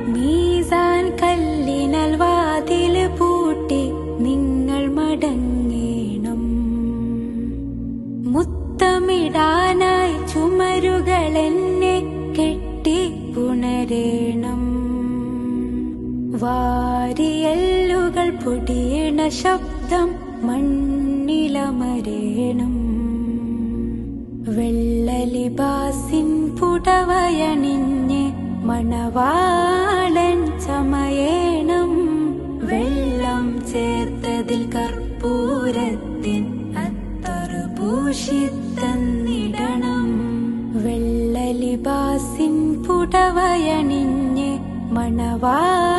മീസാൻ കല്ലിനാൽ വാതില് പൂട്ടി നിങ്ങൾ മടങ്ങേണം. മുത്തമിടാനായി ചുമരുകളെന്നെ കെട്ടി പുണരേണം. വാരിയെല്ലുകൾ പൊടിയണ ശബ്ദം മണ്ണിലമരേണം. വെള്ളലിബാസിൻ പുടവയണിഞ്ഞ് മണവാളൻ ചമയേണം. വെള്ളം ചേർത്തതിൽ കർപ്പൂരത്തിൻ അത്തറ് പൂശിത്തന്നിടണം. വെള്ളലിബാസിൻ പുടവയണിഞ്ഞ് മണവാളൻ